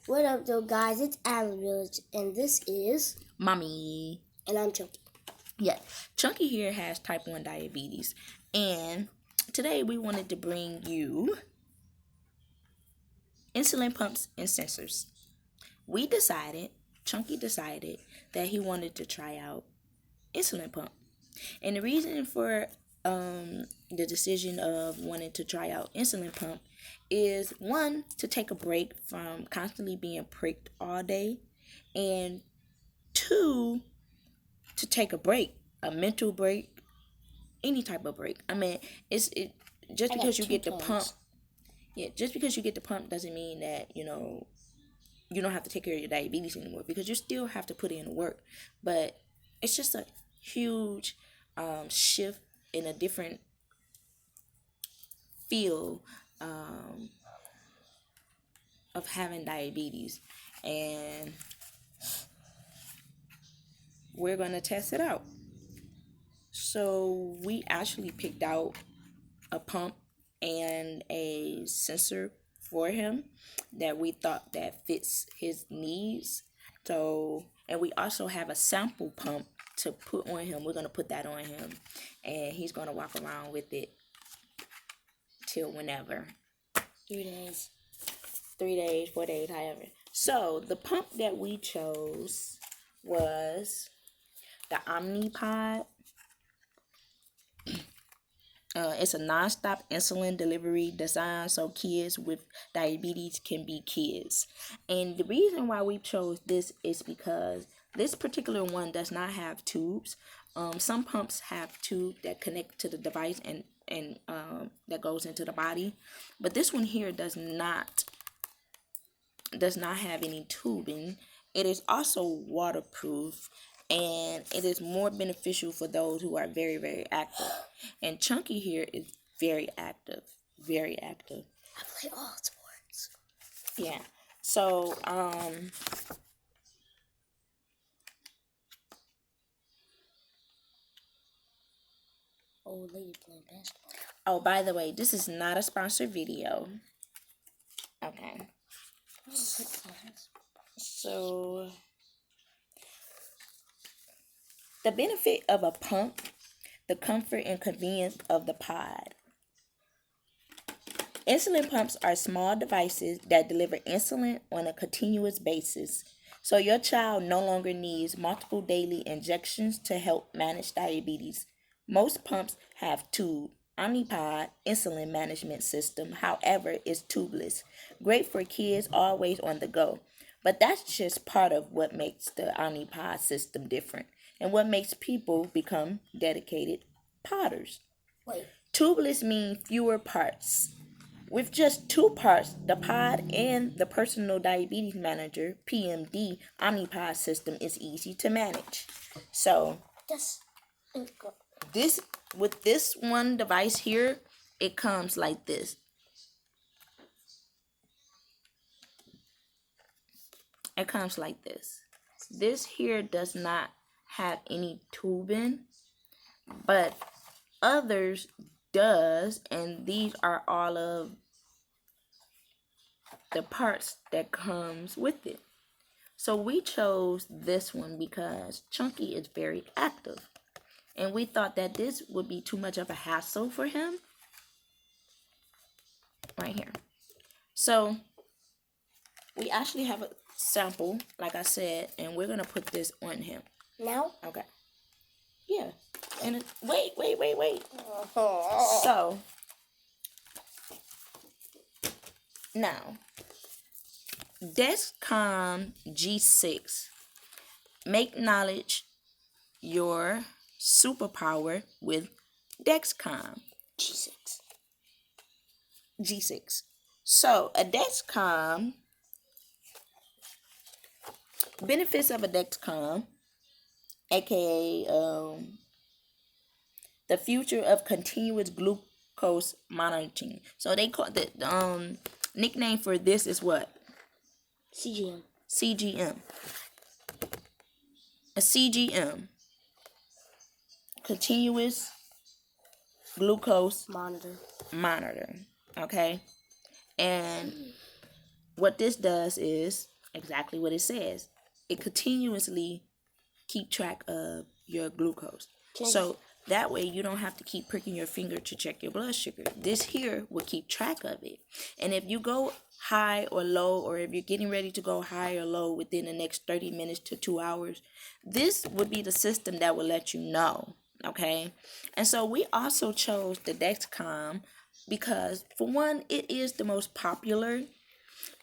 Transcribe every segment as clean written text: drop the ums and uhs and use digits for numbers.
What up, though, guys? It's Allen Village, and this is Mommy. And I'm Chunky. Yeah, Chunky here has type 1 diabetes, and today we wanted to bring you insulin pumps and sensors. Chunky decided that he wanted to try out insulin pump. And the reason for the decision of wanting to try out insulin pump is, one, to take a break from constantly being pricked all day, and two, to take a break, a mental break, any type of break. I mean, just because you get the pump. Yeah, just because you get the pump doesn't mean that, you don't have to take care of your diabetes anymore, because you still have to put in work. But it's just a huge shift in a different feel of having diabetes, and we're going to test it out. So we actually picked out a pump and a sensor for him that we thought that fits his needs. So, and we also have a sample pump to put on him. We're going to put that on him, and he's going to walk around with it till whenever. 3 days. 3 days, 4 days, however. So the pump that we chose was the Omnipod. It's a non-stop insulin delivery designed so kids with diabetes can be kids. And the reason why we chose this is because this particular one does not have tubes. Some pumps have tubes that connect to the device and that goes into the body, but this one here does not have any tubing. It is also waterproof, and it is more beneficial for those who are very, very active. And Chunky here is very active. Very active. I play all sports. Yeah. So, Old lady playing basketball. oh, by the way, this is not a sponsored video. Okay. So, the benefit of a pump, the comfort and convenience of the pod. Insulin pumps are small devices that deliver insulin on a continuous basis, so your child no longer needs multiple daily injections to help manage diabetes. Most pumps have tube. Omnipod insulin management system, however, is tubeless, great for kids always on the go. But that's just part of what makes the Omnipod system different, and what makes people become dedicated podders. Wait. Tubeless means fewer parts. With just 2 parts, the pod and the Personal Diabetes Manager, PMD, Omnipod system is easy to manage. So, with this one device here, it comes like this. It comes like this. This here does not have any tubing, but others does, and these are all of the parts that comes with it. So we chose this one because Chunky is very active, and we thought that this would be too much of a hassle for him. Right here. So we actually have a sample, like I said, and we're gonna put this on him. Now? Okay. Yeah. And wait. So now, Dexcom G6. Make knowledge your superpower with Dexcom G6. So a Dexcom, benefits of a Dexcom, aka the future of continuous glucose monitoring. So they call the nickname for this is what? CGM. A CGM, continuous glucose monitor. Okay, and what this does is exactly what it says. It continuously keep track of your glucose. So that way you don't have to keep pricking your finger to check your blood sugar. This here will keep track of it. And if you go high or low, or if you're getting ready to go high or low within the next 30 minutes to 2 hours, this would be the system that will let you know. Okay. And so we also chose the Dexcom because, for one, it is the most popular,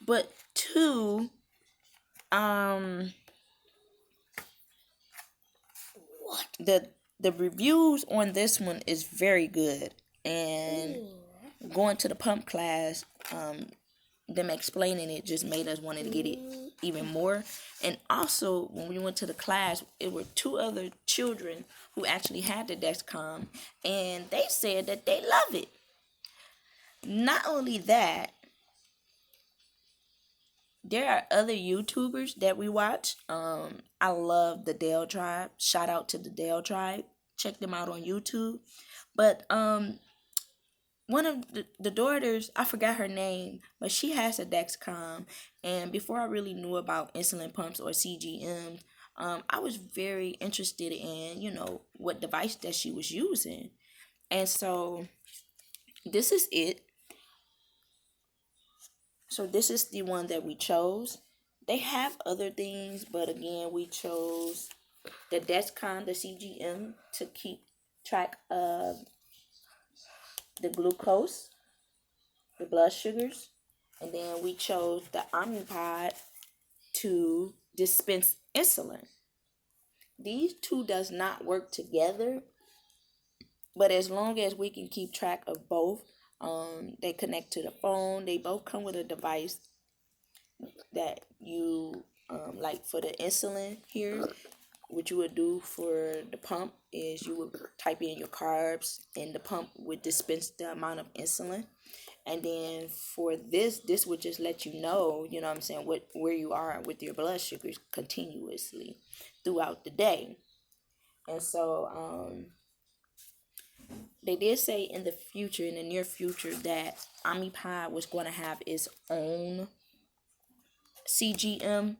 but two, the reviews on this one is very good. And going to the pump class, them explaining it just made us want to get it even more. And also, when we went to the class, it were 2 other children who actually had the Dexcom, and they said that they love it. Not only that, there are other YouTubers that we watch. I love the Dale Tribe. Shout out to the Dale Tribe. Check them out on YouTube. But one of the daughters, I forgot her name, but she has a Dexcom. And before I really knew about insulin pumps or CGMs, I was very interested in, what device that she was using. And so this is it. So this is the one that we chose. They have other things, but again, we chose the Dexcom, the CGM, to keep track of the glucose, the blood sugars, and then we chose the Omnipod to dispense insulin. These two does not work together, but as long as we can keep track of both, they connect to the phone. They both come with a device that you, like for the insulin here, what you would do for the pump is you would type in your carbs, and the pump would dispense the amount of insulin. And then for this would just let you know, where you are with your blood sugars continuously throughout the day. And so they did say in the near future, that Omnipod was going to have its own CGM,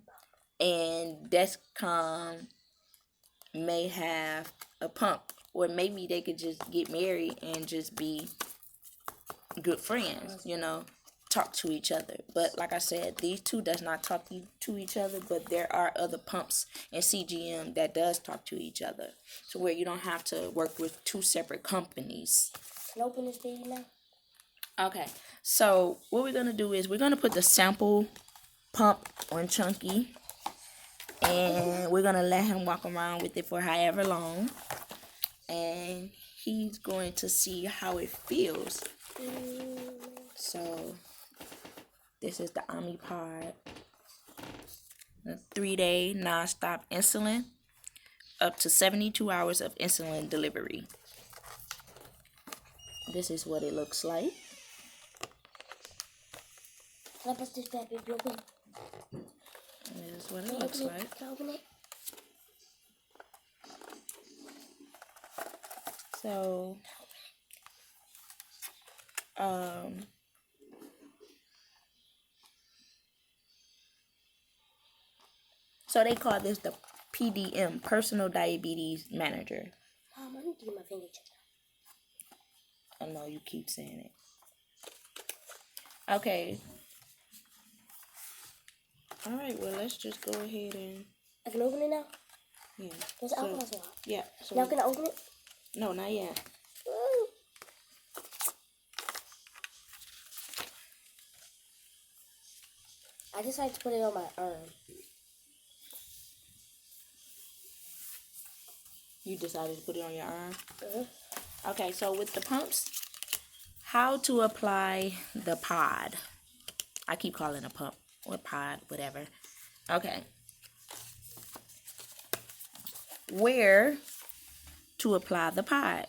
and Dexcom may have a pump, or maybe they could just get married and just be good friends, talk to each other. But like I said, these two does not talk to each other, but there are other pumps and CGM that does talk to each other, so where you don't have to work with 2 separate companies. Can I open this baby now? Okay, so what we're gonna do is we're gonna put the sample pump on Chunky, and we're gonna let him walk around with it for however long, and he's going to see how it feels. So this is the Omnipod, the 3-day non-stop insulin, up to 72 hours of insulin delivery. This is what it looks like. Can I press this bad baby open? This is what it looks like. Can I open it? So, so they call this the PDM, Personal Diabetes Manager. Mom, I need to get my finger checked out. I know you keep saying it. Okay. Alright, well, let's just go ahead and... I can open it now? Yeah. There's alcohol swab. Yeah. So now can I open it? No, not yet. I decided to put it on my arm. You decided to put it on your arm? Okay, so with the pumps, how to apply the pod. I keep calling it a pump or pod, whatever. Okay. Where to apply the pod.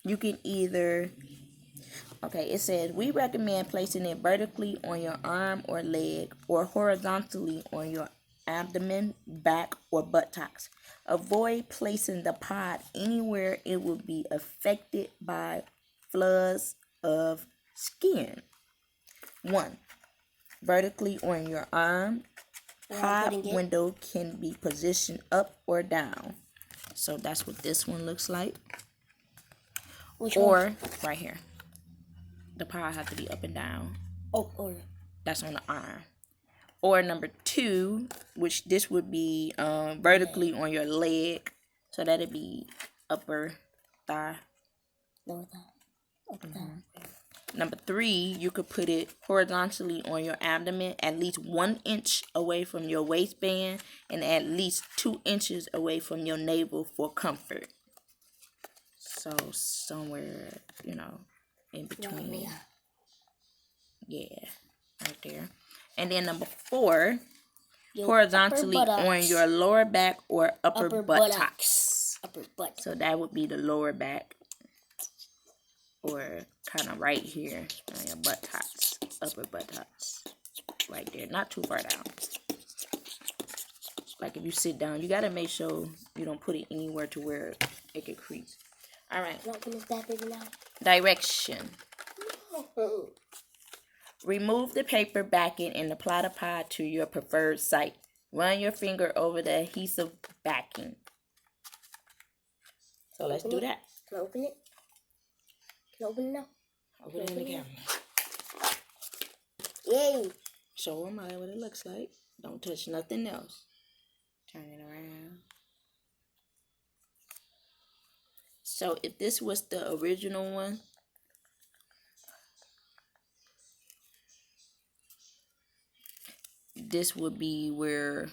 You can either... Okay, it says, we recommend placing it vertically on your arm or leg, or horizontally on your abdomen, back, or buttocks. Avoid placing the pod anywhere it will be affected by floods of skin. 1. Vertically on your arm. pod window can be positioned up or down. So that's what this one looks like. Which or one? Right here. The pod have to be up and down. Oh, or that's on the arm. Or number 2, which this would be vertically on your leg. So that'd be upper thigh. lower thigh. Upper thigh. Number 3, you could put it horizontally on your abdomen, at least 1 inch away from your waistband, and at least 2 inches away from your navel for comfort. So somewhere, in between. Yeah, right there. And then number 4, horizontally on your lower back or upper buttocks. Upper butt. So that would be the lower back, or kind of right here on your buttocks, upper buttocks, right there, not too far down. Like if you sit down, you gotta make sure you don't put it anywhere to where it could crease. All right. Direction. Remove the paper backing and apply the pod to your preferred site. Run your finger over the adhesive backing. So let's do that. Can I open it? Can I open it now? Open it in the camera. Yay! Show them what it looks like. Don't touch nothing else. Turn it around. So if this was the original one, this would be where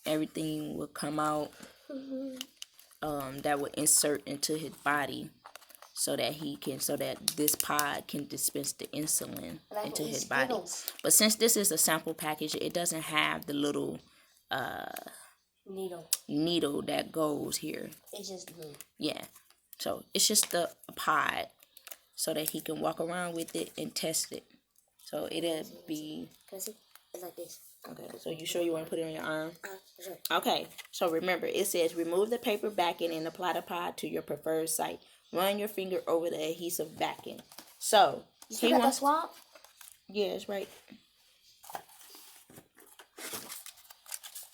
everything would come out. That would insert into his body, so that this pod can dispense the insulin into his body. But since this is a sample package, it doesn't have the little needle that goes here. It's just blue. Yeah. So it's just a pod, so that he can walk around with it and test it. So it'll be. Can I see? It's like this. Okay. So you sure you want to put it on your arm? Sure. Okay. So remember, it says remove the paper backing and apply the pod to your preferred site. Run your finger over the adhesive backing. So he got the swab? Yeah, it's right.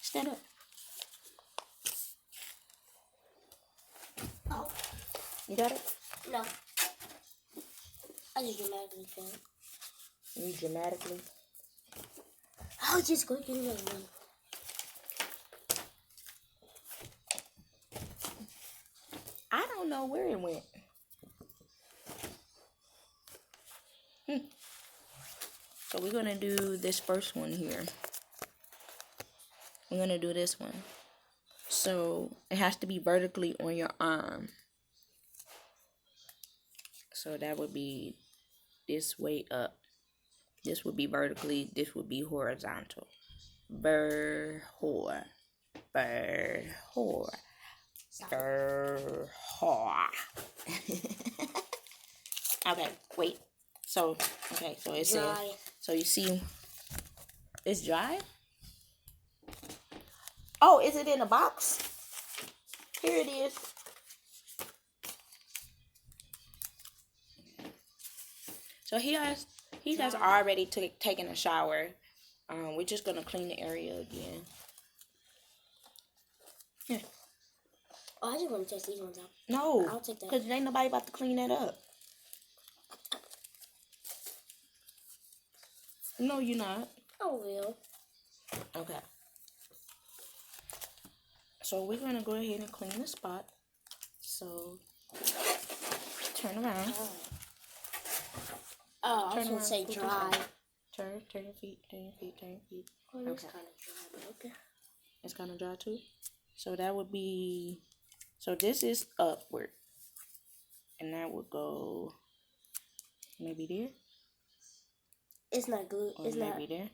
Stand up. Oh. You got it? No. I just dramatically failed. You dramatically? I was just going to get another one. I don't know where it went. So we're going to do this first one here. We're going to do this one. So it has to be vertically on your arm. So that would be this way up. This would be vertically. This would be horizontal. Bird-hor. Bird-hor. Bird-hor. Okay, wait. So it says. So you see, it's dry. Oh, is it in a box? Here it is. So he has already taken a shower. We're just gonna clean the area again. Here. Oh, I just want to test these ones out. No, I'll take that. because ain't nobody about to clean that up. No, you're not. I will. Okay. So we're gonna go ahead and clean the spot. So turn around. Oh, I was gonna say dry. Turn your feet. Oh, it's kind of dry, but okay. It's kind of dry too. So that would be. So this is upward, and that would go maybe there. It's not good. Or it's maybe not there.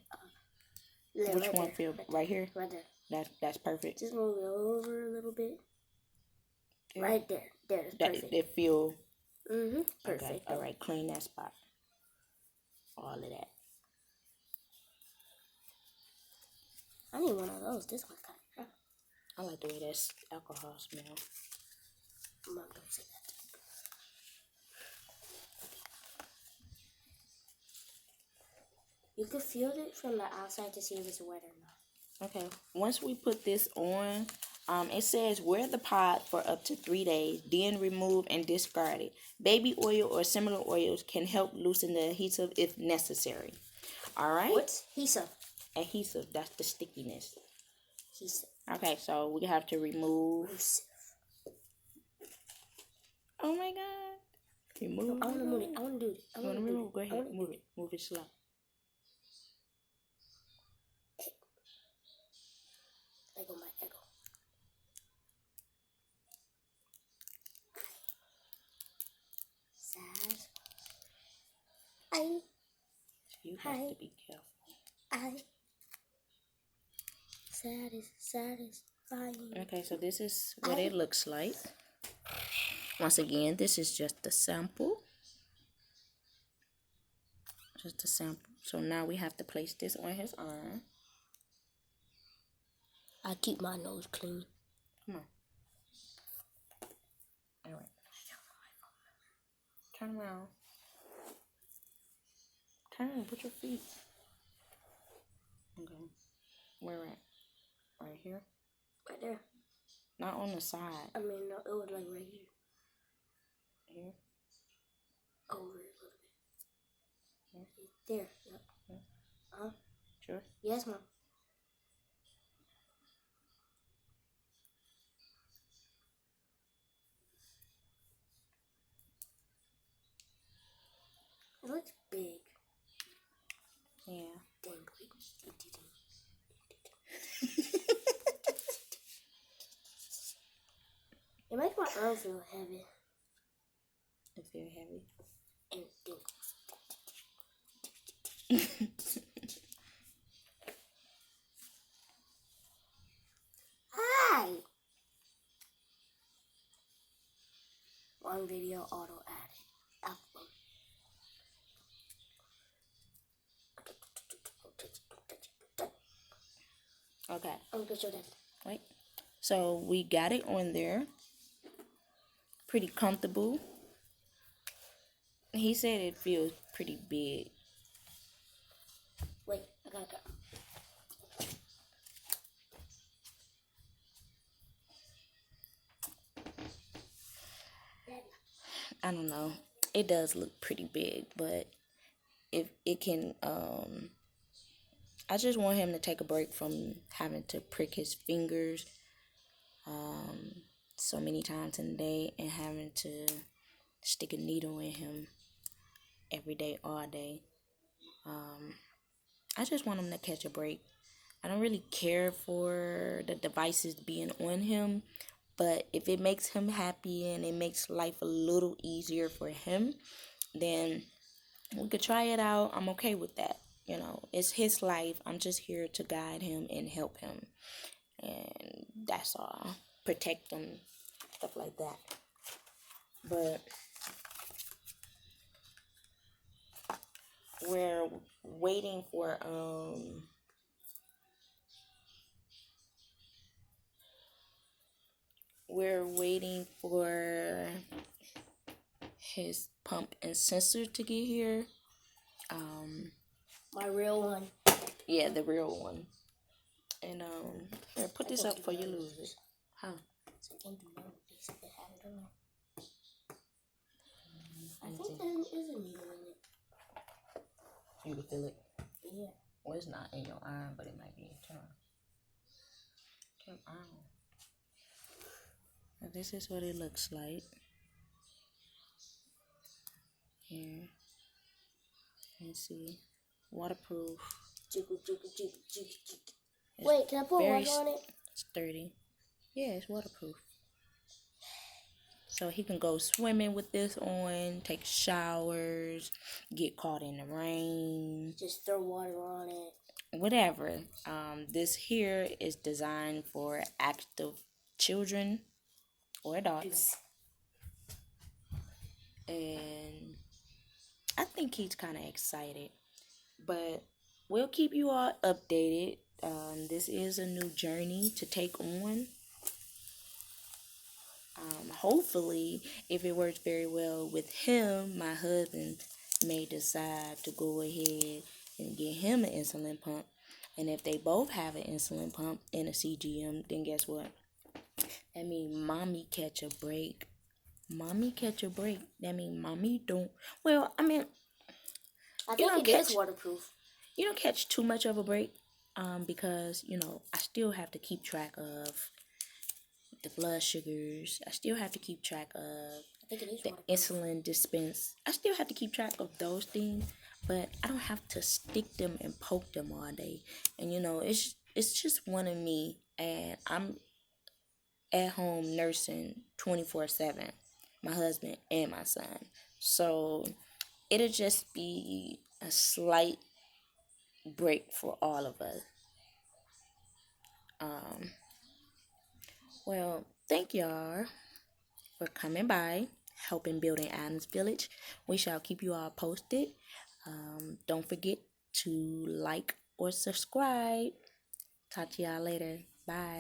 Yeah, Which one feel right here? Right there. That's perfect. Just move it over a little bit. There. Right there. There. Perfect. They feel. Perfect. Okay. All right. Clean that spot. All of that. I need one of those. This one's kind of dry. I like the way that alcohol smells. I'm not gonna say that. You can feel it from the outside to see if it's wet or not. Okay. Once we put this on, it says wear the pod for up to 3 days, then remove and discard it. Baby oil or similar oils can help loosen the adhesive if necessary. All right. What's adhesive? Adhesive. That's the stickiness. Adhesive. Okay, so we have to remove. Adhesive. Oh my God. Remove. I want to move it. I want to do it. I want to remove. Go ahead. Move it. Move it slow. Let go, my echo. Sad. You have to be careful. Satisfying. Okay, so this is what it looks like. Once again, this is just a sample. Just a sample. So now we have to place this on his arm. I keep my nose clean. Come on. All right. Turn around. Turn. Put your feet. Okay. Where at? Right here? Right there. Not on the side. I mean, no, it was like right here. Here? Over a little bit. Here? There. Yep. Yeah. Sure? Yes, Mom. It looks big. Yeah. It makes my arm feel heavy. It feels heavy. And tingles. Hi! One video auto added. Album. Okay. I'm gonna show that. Wait. So we got it on there. Pretty comfortable. He said it feels pretty big. Wait, I gotta go. I don't know. It does look pretty big, but if it can, I just want him to take a break from having to prick his fingers so many times in a day and having to stick a needle in him every day, all day. I just want him to catch a break. I don't really care for the devices being on him, but if it makes him happy and it makes life a little easier for him, then we could try it out. I'm okay with that. You know, it's his life. I'm just here to guide him and help him. And that's all. Protect him, stuff like that. But we're waiting for his pump and sensor to get here. My real one. Yeah, the real one. And here, put this up before you lose it. Huh? So I can't do none of this. They have it on there. I think there is a needle in it. You can feel it. Yeah. Well, it's not in your arm, but it might be in your arm. Now, this is what it looks like. Here. Let's see. Waterproof. Wait, can I put water on it? Sturdy. Yeah, it's waterproof. So he can go swimming with this on, take showers, get caught in the rain. Just throw water on it. Whatever. This here is designed for active children or adults. And I think he's kind of excited. But we'll keep you all updated. This is a new journey to take on. Hopefully, if it works very well with him, my husband may decide to go ahead and get him an insulin pump. And if they both have an insulin pump and a CGM, then guess what? That means mommy catch a break. Mommy catch a break. That means mommy don't. Well, I mean, I you think don't it catch is waterproof. you don't catch too much of a break. Because I still have to keep track of the blood sugars. I still have to keep track of I think it is the waterproof. insulin dispense. I still have to keep track of those things, but I don't have to stick them and poke them all day. And it's just one of me, and I'm at home nursing 24/7, my husband and my son. So it'll just be a slight break for all of us. Well, thank y'all for coming by, helping building Adams Village. We shall keep you all posted. Don't forget to like or subscribe. Talk to y'all later. Bye.